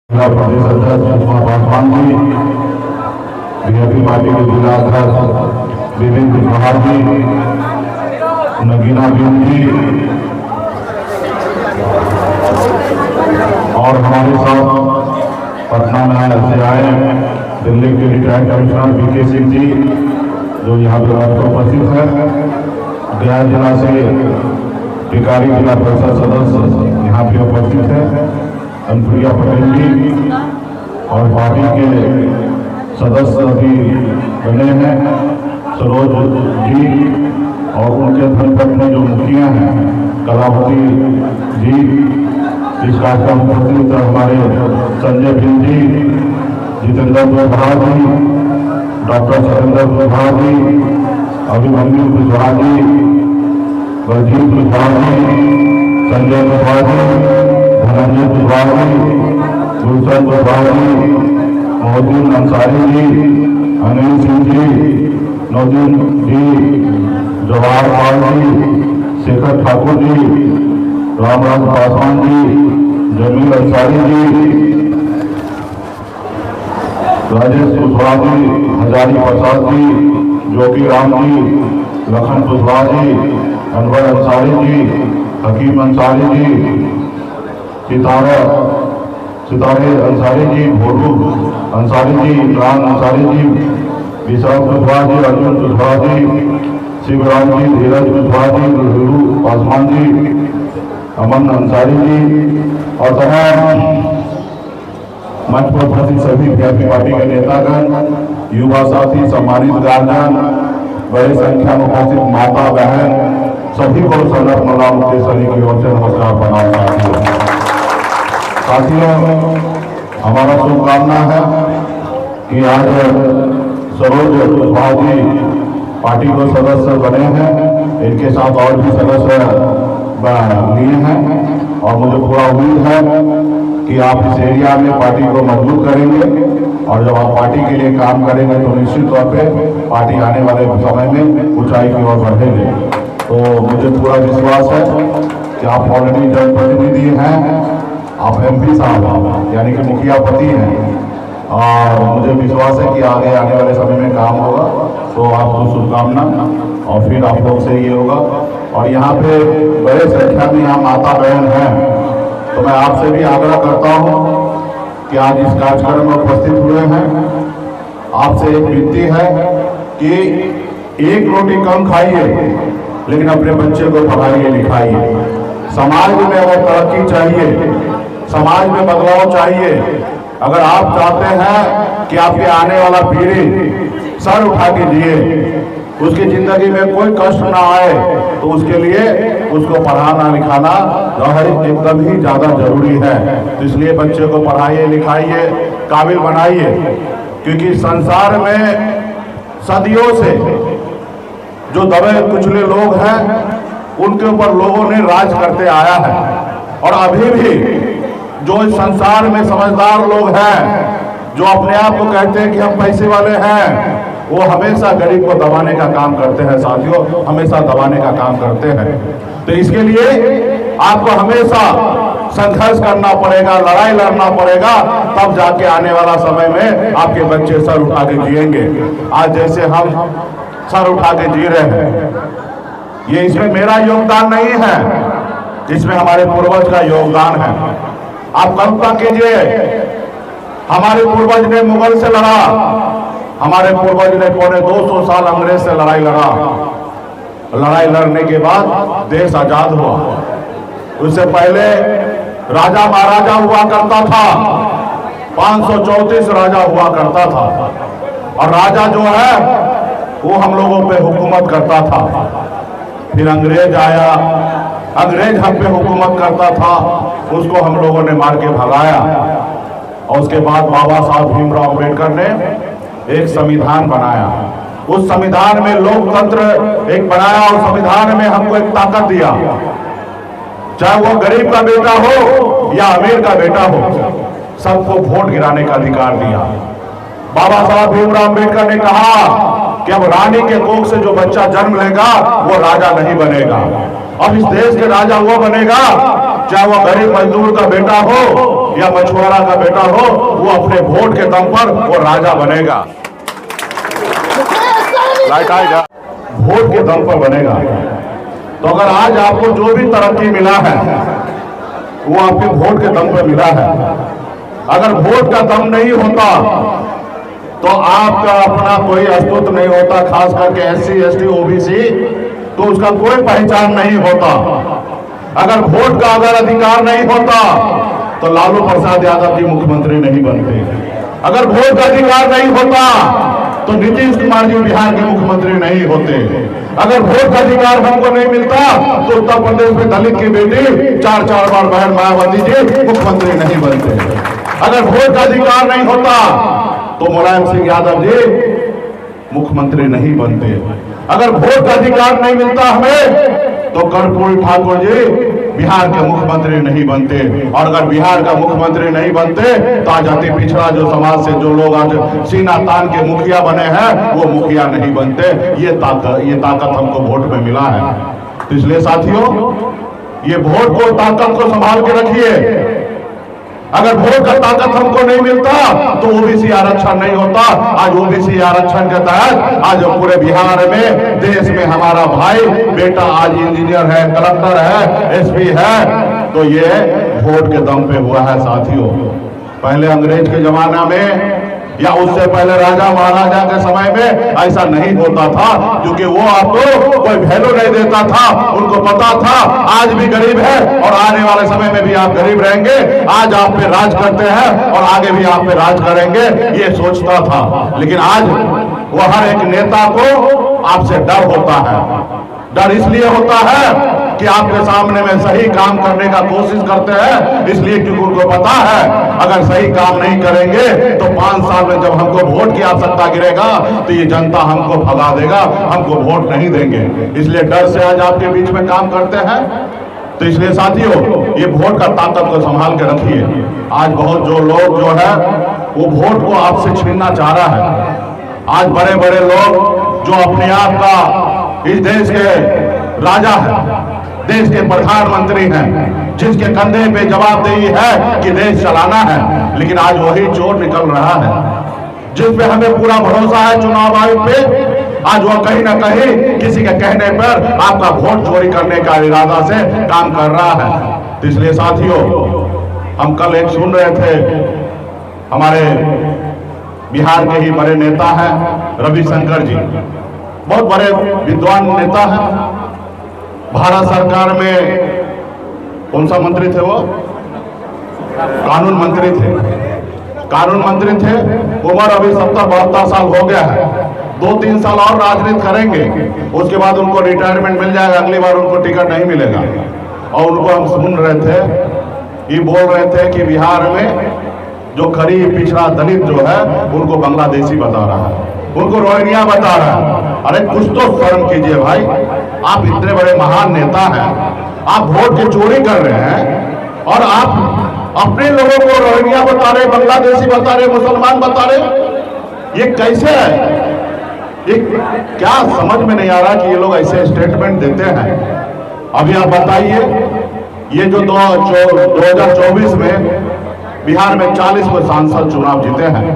जिला प्रदेश अध्यक्ष Sushma Paswan ji, BJP party के जिला अध्यक्ष विवेक कुशवाहा जी, नगीना बीन जी और हमारे साथ पटना में से आए दिल्ली के retired commissioner VK Singh ji जो यहाँ पर उपस्थित है, गया जिला से भिखारी जिला परिषद सदस्य यहाँ पे उपस्थित है, अनुप्रिया पटेल जी और पार्टी के सदस्य भी बने हैं, सरोज जी और उनके धर्मपत्नी जो मुखिया हैं कलावती जी, इस कार्यक्रम में उपस्थित हमारे संजय बिन जी, जितेंद्र कुशवाहा जी, डॉक्टर सतेंद्र कुशवाहा जी, अभिमन्यु कुशवाहा जी, बलजीत कुशवाहा जी, संजय कुशवाहा जी, धनंजय कुशवाहा जी, गुलशन कुशवाहा जी, मोहद्दीन अंसारी जी, अनिल सिंह जी, नौदीन जी, जवाहर पाल जी, शेखर ठाकुर जी, रामराज पासवान जी, जमील अंसारी जी, राजेश कुशवाहा जी, हजारी प्रसाद जी, जोगी राम जी, लखन कुशवाहा जी, अनवर अंसारी जी, हकीम अंसारी जी, सितारे अंसारी जी, भोलू अंसारी जी, इमरान अंसारी जी, विशाल कुशवाहा जी, अर्जुन कुशवाहा जी, शिवराम जी, धीरज कुशवाहा जी, गुरु पासवान जी, अमन अंसारी जी और तमाम मंच पर उपस्थित सभी बीजेपी पार्टी के नेतागण, युवा साथी, सम्मानित गार्जियन, बड़ी संख्या में उपस्थित माता बहन, सभी को संदर्भ मला मुक्तेश्वरी की ओर से नमस्कार प्रणाम। साथियों, हमारा शुभकामना है कि आज सरोज कुशवाहा जी पार्टी को सदस्य बने हैं, इनके साथ और भी सदस्य लिए हैं और मुझे पूरा उम्मीद है कि आप इस एरिया में पार्टी को मजबूत करेंगे और जब आप पार्टी के लिए काम करेंगे तो निश्चित तौर पे पार्टी आने वाले समय में ऊंचाई की ओर बढ़ेगी। तो मुझे पूरा विश्वास है कि आप ऑलरेडी जनप्रतिनिधि हैं, आप MP साहब यानी कि मुखिया पति हैं और मुझे विश्वास है कि आगे आने वाले समय में काम होगा। तो आपको शुभकामना और फिर आप लोग से ये होगा। और यहाँ पे बड़े संख्या में यहाँ माता बहन हैं, तो मैं आपसे भी आग्रह करता हूँ कि आज इस कार्यक्रम में उपस्थित हुए हैं, आपसे एक विनती है कि एक रोटी कम खाइए लेकिन अपने बच्चे को पढ़ाइए लिखाइए। समाज में अगर तरक्की चाहिए, समाज में बदलाव चाहिए, अगर आप चाहते हैं कि आपके आने वाला पीढ़ी सर उठा के जिए, उसकी जिंदगी में कोई कष्ट ना आए, तो उसके लिए उसको पढ़ाना लिखाना एकदम ही ज्यादा जरूरी है। तो इसलिए बच्चे को पढ़ाइए लिखाइए, काबिल बनाइए, क्योंकि संसार में सदियों से जो दबे कुचले लोग हैं उनके ऊपर लोगों ने राज करते आया है और अभी भी जो इस संसार में समझदार लोग हैं, जो अपने आप को कहते हैं कि हम पैसे वाले हैं, वो हमेशा गरीब को दबाने का काम करते हैं। साथियों, हमेशा दबाने का काम करते हैं। तो इसके लिए आपको हमेशा संघर्ष करना पड़ेगा, लड़ाई लड़ना पड़ेगा, तब जाके आने वाला समय में आपके बच्चे सर उठा के जिएंगे। आज जैसे हम सर उठा के जी रहे हैं, ये इसमें मेरा योगदान नहीं है, इसमें हमारे पूर्वज का योगदान है। आप कल्पना कीजिए, हमारे पूर्वज ने मुगल से लड़ा, हमारे पूर्वज ने पौने 200 साल अंग्रेज से लड़ाई लड़ा। लड़ाई लड़ने के बाद देश आजाद हुआ। उससे पहले राजा महाराजा हुआ करता था, 534 राजा हुआ करता था और राजा जो है वो हम लोगों पे हुकूमत करता था। फिर अंग्रेज आया, अंग्रेज हम पे हुकूमत करता था, उसको हम लोगों ने मार के भगाया और उसके बाद बाबा साहब भीमराव अम्बेडकर ने एक संविधान बनाया। उस संविधान में लोकतंत्र एक बनाया और संविधान में हमको एक ताकत दिया, चाहे वो गरीब का बेटा हो या अमीर का बेटा हो, सबको वोट गिराने का अधिकार दिया। बाबा साहब भीमराव अम्बेडकर ने कहा कि अब रानी के कोख से जो बच्चा जन्म लेगा वो राजा नहीं बनेगा, अब इस देश के राजा वो बनेगा चाहे वो गरीब मजदूर का बेटा हो या मछुआरा का बेटा हो, वो अपने वोट के दम पर वो राजा बनेगा। लाइट आएगा, वोट के दम पर बनेगा। तो अगर आज आपको जो भी तरक्की मिला है वो आपके वोट के दम पर मिला है। अगर वोट का दम नहीं होता तो आपका अपना कोई अस्तित्व नहीं होता, खास करके SC ST OBC, तो उसका कोई पहचान नहीं होता। अगर वोट का अगर अधिकार नहीं होता तो लालू प्रसाद यादव जी मुख्यमंत्री नहीं बनते। अगर वोट का अधिकार नहीं होता तो नीतीश कुमार जी बिहार के मुख्यमंत्री नहीं होते। अगर वोट का अधिकार हमको नहीं मिलता तो उत्तर प्रदेश में दलित की बेटी 4 बार बहन मायावती जी मुख्यमंत्री नहीं बनते। अगर वोट का अधिकार नहीं होता तो मुलायम सिंह यादव जी मुख्यमंत्री नहीं बनते। अगर वोट का अधिकार नहीं मिलता हमें तो कर्पूरी ठाकुर जी बिहार के मुख्यमंत्री नहीं बनते। और अगर बिहार का मुख्यमंत्री नहीं बनते तो आज अति पिछड़ा जो समाज से जो लोग आज सीना तान के मुखिया बने हैं वो मुखिया नहीं बनते। ये ताकत हमको वोट में मिला है। तो इसलिए साथियों, ये वोट को ताकत को संभाल के रखिए। अगर वोट का ताकत हमको नहीं मिलता तो OBC आरक्षण नहीं होता। आज OBC आरक्षण के तहत आज पूरे बिहार में, देश में हमारा भाई बेटा आज इंजीनियर है, कलेक्टर है, SP है, तो ये वोट के दम पे हुआ है साथियों। पहले अंग्रेज के जमाना में या उससे पहले राजा महाराजा के समय में ऐसा नहीं होता था, क्योंकि वो आपको कोई वैल्यू नहीं देता था। उनको पता था आज भी गरीब है और आने वाले समय में भी आप गरीब रहेंगे। आज आप पे राज करते हैं और आगे भी आप पे राज करेंगे, ये सोचता था। लेकिन आज वो हर एक नेता को आपसे डर होता है। डर इसलिए होता है कि आपके सामने में सही काम करने का कोशिश करते हैं, इसलिए क्योंकि उनको पता है अगर सही काम नहीं करेंगे तो 5 साल में जब हमको वोट की आवश्यकता गिरेगा तो ये जनता हमको भगा देगा, हमको वोट नहीं देंगे। इसलिए डर से आज आपके बीच में काम करते हैं। तो इसलिए साथियों, ये वोट का ताकत को संभाल के रखिए। आज बहुत जो लोग जो है वो वोट को आपसे छीनना चाह रहा है। आज बड़े बड़े लोग जो अपने आप का इस देश के राजा है, देश के प्रधानमंत्री हैं, जिसके कंधे पे जवाबदेही है कि देश चलाना है, लेकिन आज वही चोर निकल रहा है जिस पे हमें पूरा भरोसा है चुनाव आयोग पे। आज वो कहीं ना कहीं किसी के कहने पर आपका वोट चोरी करने का इरादा से काम कर रहा है। तो इसलिए साथियों, हम कल एक सुन रहे थे, हमारे बिहार के ही बड़े नेता हैं रविशंकर जी, बहुत बड़े विद्वान नेता हैं। भारत सरकार में कौन सा मंत्री थे वो? कानून मंत्री थे। कानून मंत्री थे। उम्र अभी 70-72 साल हो गया है। 2-3 साल और राजनीति करेंगे, उसके बाद उनको रिटायरमेंट मिल जाएगा, अगली बार उनको टिकट नहीं मिलेगा। और उनको हम सुन रहे थे, ये बोल रहे थे कि बिहार में जो गरीब पिछड़ा दलित जो है उनको बांग्लादेशी बता रहा है, उनको रोहिंग्या बता रहा है। अरे कुछ तो शर्म कीजिए भाई, आप इतने बड़े महान नेता हैं, आप वोट की चोरी कर रहे हैं और आप अपने लोगों को रोहिंग्या बता रहे, बांग्लादेशी बता रहे, मुसलमान बता रहे। ये कैसे है? ये क्या समझ में नहीं आ रहा कि ये लोग ऐसे स्टेटमेंट देते हैं। अभी आप बताइए, ये जो 2024 में बिहार में 40 को सांसद चुनाव जीते हैं,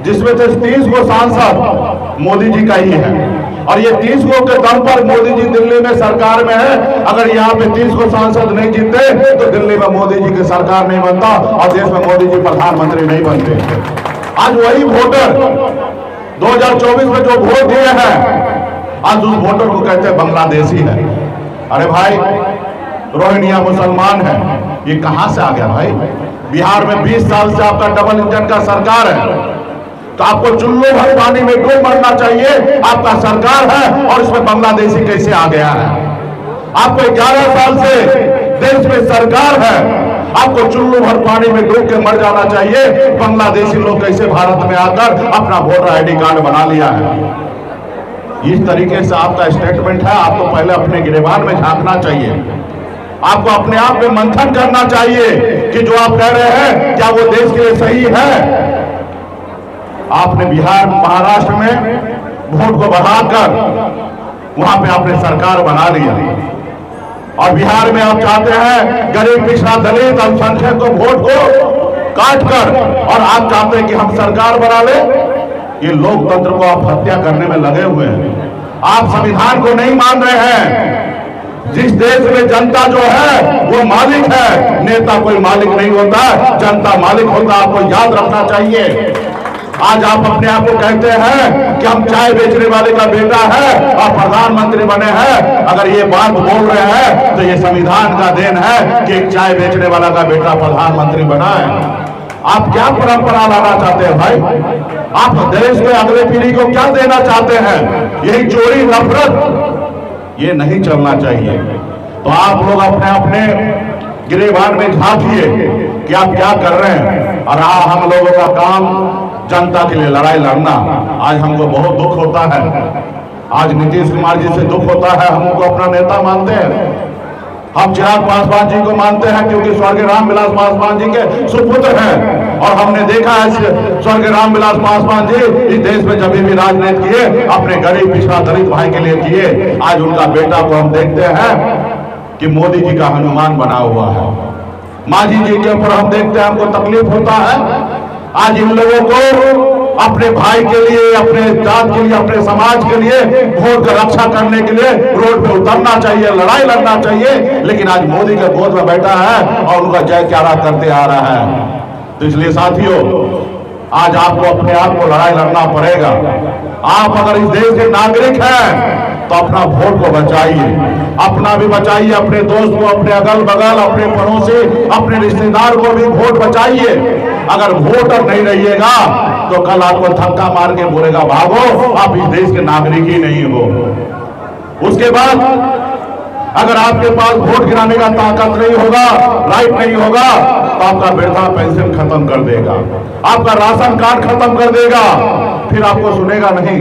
जिसमें से 30 को सांसद मोदी जी का ही है। और ये 30 को के दम पर मोदी जी दिल्ली में सरकार में है। अगर यहाँ पे 30 को सांसद नहीं जीते तो दिल्ली में मोदी जी की सरकार नहीं बनता और देश में मोदी जी प्रधानमंत्री नहीं बनते। आज वही वोटर 2024 में जो वोट दिए हैं, आज उस वोटर को कहते हैं बांग्लादेशी है। अरे भाई, रोहिंग्या मुसलमान है, ये कहां से आ गया भाई? बिहार में 20 साल से आपका डबल इंजन का सरकार है, तो आपको चुल्लू भर पानी में डूब मरना चाहिए। आपका सरकार है और इसमें बांग्लादेशी कैसे आ गया है? आपको 11 साल से देश में सरकार है, आपको चुल्लू भर पानी में डूब के मर जाना चाहिए। बांग्लादेशी लोग कैसे भारत में आकर अपना वोटर ID कार्ड बना लिया है? इस तरीके से आपका स्टेटमेंट है। आपको पहले अपने गिरेबान में झांकना चाहिए, आपको अपने आप में मंथन करना चाहिए कि जो आप कह रहे हैं क्या वो देश के लिए सही है। आपने बिहार महाराष्ट्र में वोट को बढ़ाकर वहां पे आपने सरकार बना लिया और बिहार में आप चाहते हैं गरीब पिछड़ा दलित अल्पसंख्यक को वोट को काट कर और आज चाहते हैं कि हम सरकार बना ले। ये लोकतंत्र को आप हत्या करने में लगे हुए हैं। आप संविधान को नहीं मान रहे हैं। जिस देश में जनता जो है वो मालिक है, नेता कोई मालिक नहीं होता, जनता मालिक होता। आपको याद रखना चाहिए। आज आप अपने आप को कहते हैं कि हम चाय बेचने वाले का बेटा है और प्रधानमंत्री बने हैं। अगर ये बात बोल रहे हैं तो ये संविधान का देन है कि एक चाय बेचने वाला का बेटा प्रधानमंत्री बना है। आप क्या परंपरा लाना चाहते हैं भाई? आप देश के अगले पीढ़ी को क्या देना चाहते हैं? यही चोरी नफरत, ये नहीं चलना चाहिए। तो आप लोग अपने अपने गिरेबान में झांकिए कि आप क्या कर रहे हैं। और हम लोगों का काम जनता के लिए लड़ाई लड़ना। आज हमको बहुत दुख होता है, आज नीतीश कुमार जी से दुख होता है। हम उनको अपना नेता मानते हैं, हम चिराग पासवान जी को मानते हैं क्योंकि स्वर्गीय रामविलास पासवान जी के सुपुत्र हैं। और हमने देखा है स्वर्गीय रामविलास पासवान जी इस देश में जब भी राजनीति किए अपने गरीब पिछड़ा दलित भाई के लिए किए। आज उनका बेटा को हम देखते हैं कि मोदी जी का हनुमान बना हुआ है। मांझी जी के ऊपर हम देखते हैं, हमको तकलीफ होता है। आज इन लोगों को अपने भाई के लिए, अपने जात के लिए, अपने समाज के लिए वोट की रक्षा करने के लिए रोड पे उतरना चाहिए, लड़ाई लड़ना चाहिए। लेकिन आज मोदी के गोद में बैठा है और उनका जयकारा करते आ रहा है। तो इसलिए साथियों, आज आपको अपने आप को लड़ाई लड़ना पड़ेगा। आप अगर इस देश के नागरिक हैं तो अपना वोट को बचाइए, अपना भी बचाइए, अपने दोस्त को, अपने अगल बगल, अपने पड़ोसी, अपने रिश्तेदार को भी वोट बचाइए। अगर वोटर नहीं रहिएगा तो कल आपको धक्का मार के बोलेगा भागो, आप इस देश के नागरिक ही नहीं हो। उसके बाद अगर आपके पास वोट गिराने का ताकत नहीं होगा, राइट नहीं होगा, तो आपका वृद्धा पेंशन खत्म कर देगा, आपका राशन कार्ड खत्म कर देगा, फिर आपको सुनेगा नहीं।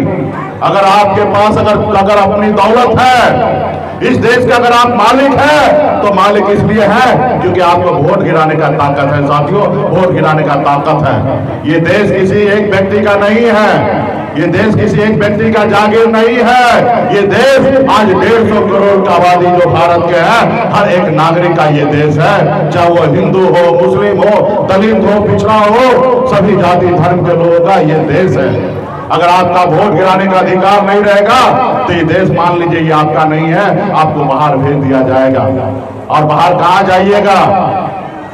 अगर आपके पास अगर अपनी दौलत है, इस देश के अगर आप मालिक हैं तो मालिक इसलिए है क्योंकि आपको वोट गिराने का ताकत है। साथियों, वोट गिराने का ताकत है। ये देश किसी एक व्यक्ति का नहीं है, ये देश किसी एक व्यक्ति का जागीर नहीं है। ये देश आज 150 करोड़ की आबादी जो भारत के है, हर एक नागरिक का ये देश है। चाहे वो हिंदू हो, मुस्लिम हो, दलित हो, पिछड़ा हो, सभी जाति धर्म के लोगों का ये देश है। अगर आपका वोट गिराने का अधिकार नहीं रहेगा तो ये देश मान लीजिए ये आपका नहीं है, आपको बाहर भेज दिया जाएगा। और बाहर कहाँ जाइएगा,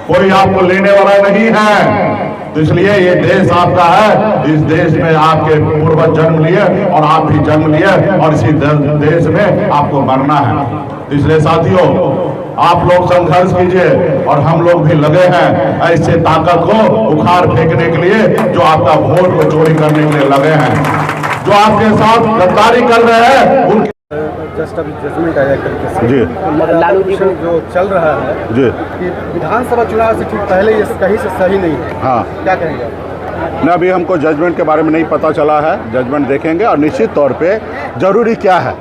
कोई आपको लेने वाला नहीं है। तो इसलिए ये देश आपका है। इस देश में आपके पूर्वज जन्म लिए और आप भी जन्म लिए और इसी देश में आपको मरना है। तो इसलिए साथियों, आप लोग संघर्ष कीजिए और हम लोग भी लगे हैं ऐसे ताकत को उखाड़ फेंकने के लिए जो आपका वोट को चोरी करने के लिए लगे हैं, जो आपके साथ गद्दारी कर रहे हैं उनके जस्ट अभी जजमेंट आया करके जी लालू जी जो चल रहा है जी कि विधानसभा चुनाव से ठीक पहले ये कहीं से सही नहीं है। हाँ, क्या कहेंगे? न अभी हमको जजमेंट के बारे में नहीं पता चला है, जजमेंट देखेंगे और निश्चित तौर पे जरूरी क्या है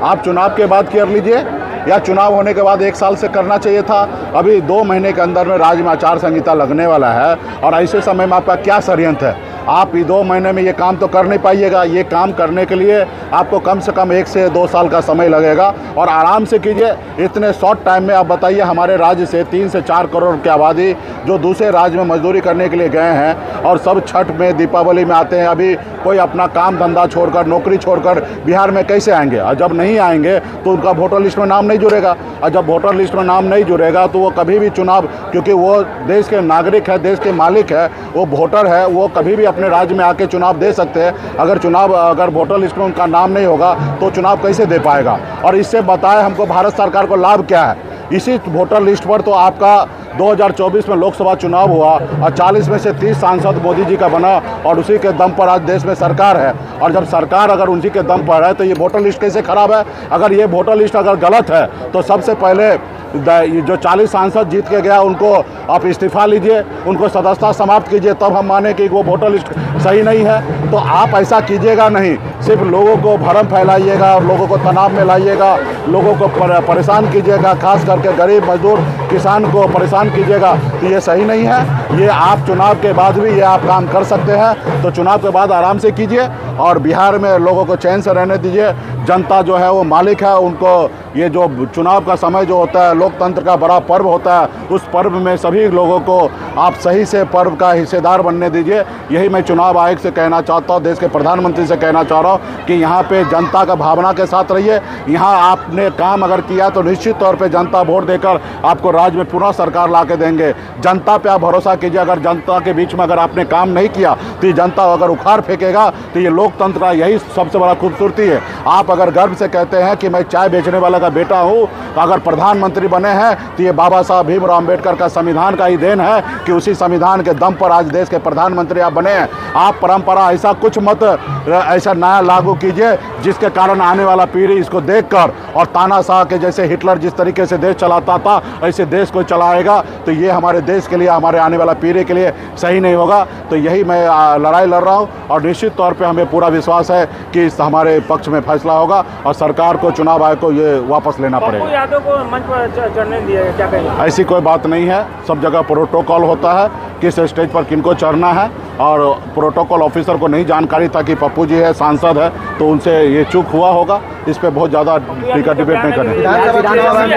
आप चुनाव के बाद कर लीजिए या चुनाव होने के बाद 1 साल से करना चाहिए था। अभी 2 महीने के अंदर में राज्य में आचार संहिता लगने वाला है और ऐसे समय में आपका क्या षड्यंत्र है? आप 2 महीने में ये काम तो कर नहीं पाइएगा। ये काम करने के लिए आपको कम से कम 1 से 2 साल का समय लगेगा और आराम से कीजिए। इतने शॉर्ट टाइम में आप बताइए, हमारे राज्य से 3 से 4 करोड़ की आबादी जो दूसरे राज्य में मजदूरी करने के लिए गए हैं और सब छठ में, दीपावली में आते हैं, अभी कोई अपना काम धंधा छोड़कर, नौकरी छोड़कर बिहार में कैसे आएंगे? और जब नहीं आएंगे तो उनका वोटर लिस्ट में नाम नहीं जुड़ेगा और जब वोटर लिस्ट में नाम नहीं जुड़ेगा तो वो कभी भी चुनाव, क्योंकि वो देश के नागरिक है, देश के मालिक है, वो वोटर है, वो कभी भी अपने राज्य में आके चुनाव दे सकते हैं। अगर वोटर लिस्ट में उनका नाम नहीं होगा तो चुनाव कैसे दे पाएगा? और इससे बताएं हमको भारत सरकार को लाभ क्या है? इसी वोटर लिस्ट पर तो आपका 2024 में लोकसभा चुनाव हुआ और 40 में से 30 सांसद मोदी जी का बना और उसी के दम पर आज देश में सरकार है। और जब सरकार अगर उसी के दम पर है तो ये वोटर लिस्ट कैसे खराब है? अगर ये वोटर लिस्ट अगर गलत है तो सबसे पहले जो 40 सांसद जीत के गया उनको आप इस्तीफा लीजिए, उनको सदस्यता समाप्त कीजिए, तब हम माने कि वो वोटर लिस्ट सही नहीं है। तो आप ऐसा कीजिएगा नहीं, सिर्फ लोगों को भरम फैलाइएगा और लोगों को तनाव में लाइएगा, लोगों को परेशान कीजिएगा, खास करके गरीब मजदूर किसान को परेशान कीजिएगा, तो ये सही नहीं है। ये आप चुनाव के बाद भी ये आप काम कर सकते हैं, तो चुनाव के बाद आराम से कीजिए और बिहार में लोगों को चैन से रहने दीजिए। जनता जो है वो मालिक है, उनको ये जो चुनाव का समय जो होता है, लोकतंत्र का बड़ा पर्व होता है, उस पर्व में सभी लोगों को आप सही से पर्व का हिस्सेदार बनने दीजिए। यही मैं चुनाव आयोग से कहना चाहता हूँ, देश के प्रधानमंत्री से कहना चाह रहा हूँ कि यहाँ पे जनता का भावना के साथ रहिए। यहाँ आपने काम अगर किया तो निश्चित तौर पे जनता वोट देकर आपको राज्य में पुनः सरकार ला के देंगे। जनता पे आप भरोसा कीजिए। अगर जनता के बीच में अगर आपने काम नहीं किया तो ये जनता अगर उखाड़ फेंकेगा। तो ये लोकतंत्र का यही सबसे बड़ा खूबसूरती है। आप अगर गर्व से कहते हैं कि मैं चाय बेचने वाला का बेटा हूँ, तो अगर प्रधानमंत्री बने हैं तो ये बाबा साहब भीमराव अम्बेडकर का संविधान का ही देन है कि उसी संविधान के दम पर आज देश के प्रधानमंत्री आप बने हैं। आप परंपरा ऐसा कुछ मत ऐसा नया लागू कीजिए जिसके कारण आने वाला पीढ़ी इसको देखकर और तानाशाह के जैसे हिटलर जिस तरीके से देश चलाता था ऐसे देश को चलाएगा तो ये हमारे देश के लिए, हमारे आने वाला पीढ़ी के लिए सही नहीं होगा। तो यही मैं लड़ाई लड़ रहा हूँ और निश्चित तौर पे हमें पूरा विश्वास है कि इस हमारे पक्ष में फैसला होगा और सरकार को, चुनाव आयोग को ये वापस लेना पड़ेगा। पप्पू यादव को मंच पर चढ़ने दिया है, क्या कहेंगे? ऐसी कोई बात नहीं है। सब जगह प्रोटोकॉल होता है किस स्टेज पर किनको चढ़ना है, और प्रोटोकॉल ऑफिसर को नहीं जानकारी था कि पप्पू जी है, सांसद है, तो उनसे ये चूक हुआ होगा। इस पे बहुत ज़्यादा डिबेट नहीं करें। विधानसभा चुनाव में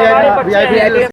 VIP